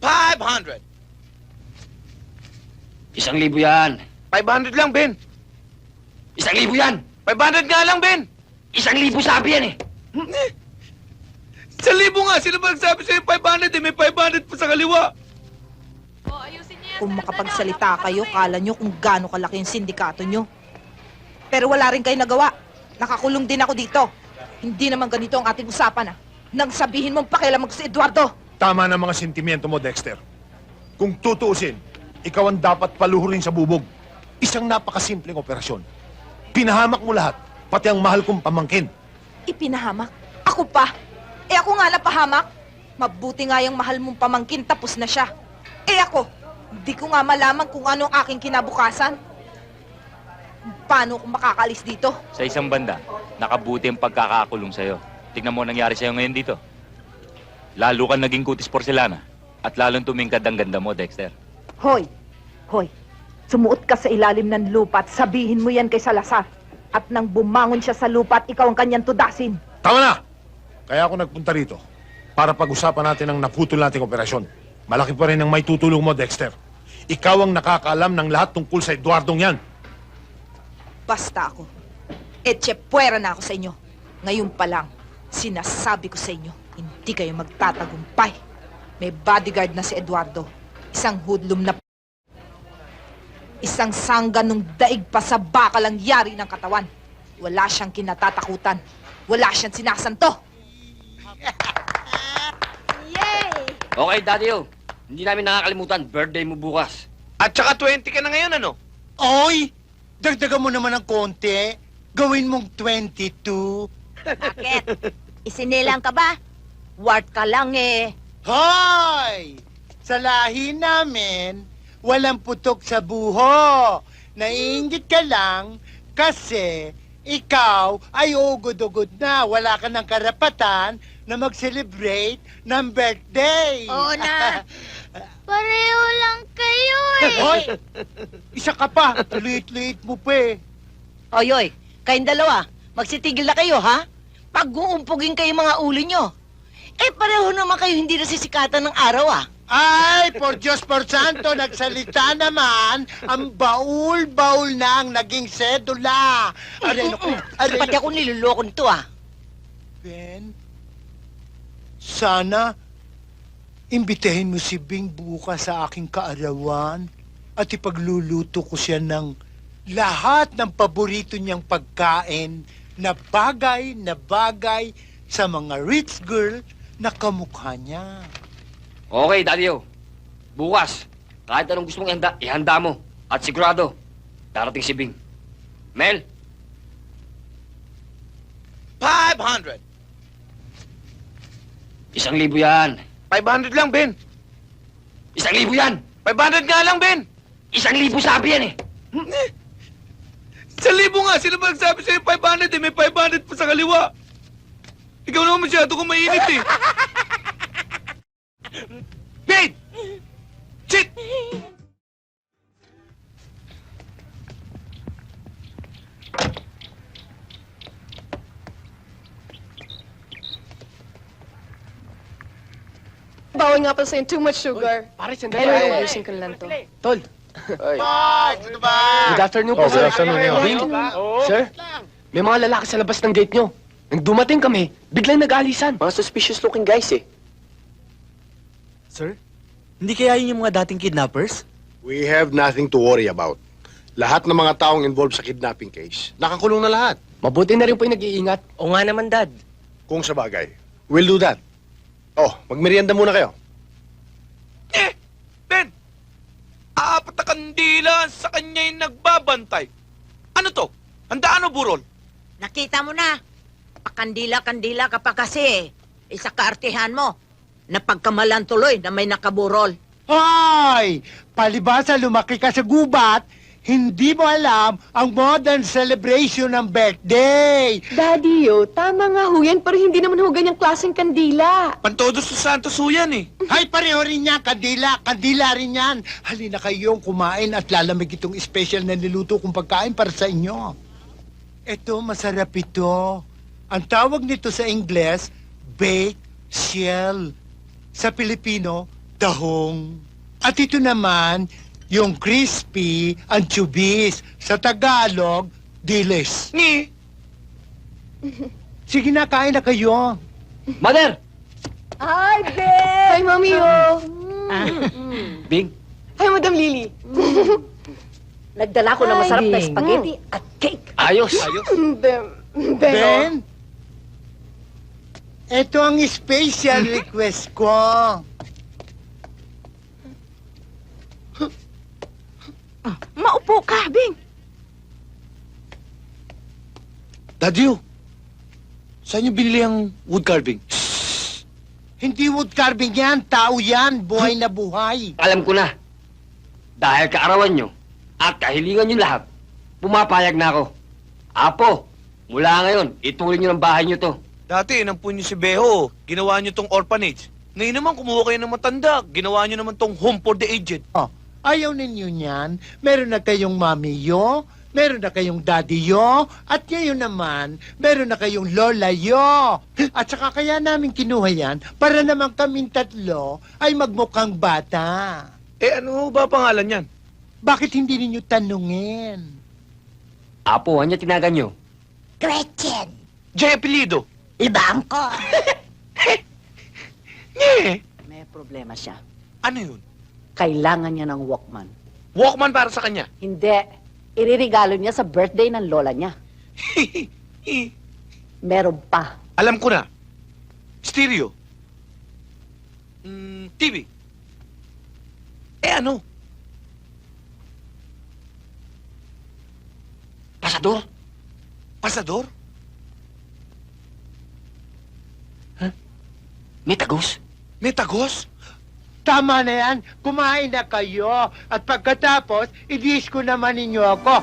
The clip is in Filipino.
500. 1,000 yan. 500 lang, Ben. 1,000 yan. 500 nga lang, Ben. 1,000 sabi yan eh. 1,000 nga. Sino ba nagsabi sa'yo 500? May 500 pa sa kaliwa. Kung makapagsalita kayo, kala nyo kung gaano kalaki yung sindikato nyo. Pero wala rin kayo nagawa. Nakakulong din ako dito. Hindi naman ganito ang ating usapan, ah. Nang sabihin mong pakialam ko si Eduardo. Tama na mga sentimiento mo, Dexter. Kung tutuusin, ikaw ang dapat paluhurin sa bubog. Isang napakasimpleng operasyon. Pinahamak mo lahat, pati ang mahal kong pamangkin. Ipinahamak? Ako pa? Ako nga napahamak? Mabuti nga yung mahal mong pamangkin, tapos na siya. Ako, hindi ko nga malaman kung ano ang aking kinabukasan. Paano kung makakalis dito? Sa isang banda, nakabuti ang pagkakakulong sa'yo. Tignan mo ang nangyari sa'yo ngayon dito. Lalo kang naging kutis porselana at lalong tumingkad ang ganda mo, Dexter. Hoy! Hoy! Sumuot ka sa ilalim ng lupa at sabihin mo yan kay Salazar. At nang bumangon siya sa lupa at ikaw ang kanyang tudasin. Tama na! Kaya ako nagpunta rito para pag-usapan natin ang naputol nating operasyon. Malaki pa rin ang may tutulong mo, Dexter. Ikaw ang nakakaalam ng lahat tungkol sa Eduardong yan. Basta ako. Etchepuera na ako sa inyo. Ngayon pa lang, sinasabi ko sa inyo, hindi kayo magtatagumpay. May bodyguard na si Eduardo. Isang hoodlum na isang sangga nung daig pa sa bakalang yari ng katawan. Wala siyang kinatatakutan. Wala siyang sinasanto. Okay, Daddy O. Hindi namin nakakalimutan. Birthday mo bukas. At saka 20 ka na ngayon, ano? Oy! Dagdagan mo naman ng konti. Gawin mong 22. Bakit? Isinilang ka ba? Wart ka lang eh. Hoy! Sa lahi namin, walang putok sa buho. Naiingit ka lang kasi ikaw ay ugod-ugod na. Wala ka ng karapatan na mag-celebrate ng birthday. Oo na. Pareho lang kayo eh. Hoy! Isa ka pa. Liit-liit mo pa eh. Oy, kayong dalawa, magsitigil na kayo, ha? Pag-uumpugin kayo mga ulo nyo. Pareho naman kayo hindi nasisikatan ng araw, ah. Ay, por Diyos por Santo, nagsalita naman, ang baul-baul na ang naging sedula. Aray, naku, aray, Pati ako niloloko nito, ah. Ben, sana imbitahin mo si Bing bukas sa aking kaarawan at ipagluluto ko siya ng lahat ng paborito niyang pagkain na bagay sa mga rich girl na kamukha niya. Okay, Daddy O. Bukas, kahit anong gusto mong ihanda mo. At sigurado, darating si Bing. Mel? 500. 1,000 yan. 500 lang, Ben. 1,000 yan. 500 nga lang, Ben. 1,000 sabi yan eh. 1,000 nga. Sino ba nagsabi sa'yo 500? May 500 pa sa kaliwa. Ikaw naman masyado kung mainit eh. Ben! Shit! Bawal nga pala sa'yo, too much sugar. Pare, sandali. Anyway, ubusin ko na lang to. Tol. Ay, sino ba? Good afternoon po, good sir. afternoon, Leo. Bing, sir, may mga lalaki sa labas ng gate nyo. Nang dumating kami, biglang nag-alisan. Mga suspicious looking guys eh. Sir, hindi kaya yun yung mga dating kidnappers? We have nothing to worry about. Lahat ng mga taong involved sa kidnapping case, nakakulong na lahat. Mabuti na rin po yung nag-iingat. O nga naman, Dad. Kung sa bagay, we'll do that. Oh, magmerienda muna kayo. Ben! Apat na kandila sa kanya yung nagbabantay. Ano to? Handaan o burol? Nakita mo na. Pakandila-kandila ka pa kasi. Isa kaartihan mo. Napagkamalan tuloy na may nakaburol. Hoy! Palibasa lumaki ka sa gubat, hindi mo alam ang modern celebration ng birthday. Daddy, tama nga ho yan, pero hindi naman ho ganyang klaseng kandila. Pantodos sa Santos ho yan eh. Hay, pareho rin yan, kandila. Kandila rin yan. Halina kayong kumain at lalamig itong special na niluto kong pagkain para sa inyo. Ito, masarap ito. Ang tawag nito sa Ingles, baked shell. Sa Pilipino, tahong. At ito naman, yung crispy anchovies. Sa Tagalog, dilis. Ni, Sige na, kain na kayo. Mother! Hi, Ben! Hi, Mami, oh! Bing, Hi, Madam Lily! Nagdala ko ng masarap na spaghetti at cake. ayos. Ben, ito ang special request ko. Maupo ka, Bing. Daddy, saan niyo binili ang wood carving? Hindi wood carving yan, tao yan, buhay na buhay. Alam ko na. Dahil kaarawan nyo at kahilingan nyo lahat, pumapayag na ako. Apo, mula ngayon, ituloy nyo ng bahay nyo to. dati inampun niyo si Beho. Ginawa niyo tong orphanage. Ngayon naman kumuha kayo ng matanda. Ginawa niyo naman tong home for the aged. Oh, ayaw ninyo niyan. Meron na kayong mamiyo, meron na kayong daddy-yo, at ngayon naman, meron na kayong lola-yo. At saka kaya namin kinuha yan para naman kaming tatlo ay magmukhang bata. Eh ano ba pangalan yan? Bakit hindi ninyo tanungin? Apo, ano tinagan nyo? Gretchen, Jay Apelido. ibang ko. Nye, May problema siya. ano yun? Kailangan niya ng Walkman. Walkman para sa kanya. Hindi. Iririgalo niya sa birthday ng lola niya. Meron pa. Alam ko na. Stereo. TV. Eh ano? Pasador? Pasador? May tagos? May tagos? Tama na yan, kumain na kayo. At pagkatapos, i-dish ko naman ninyo ako.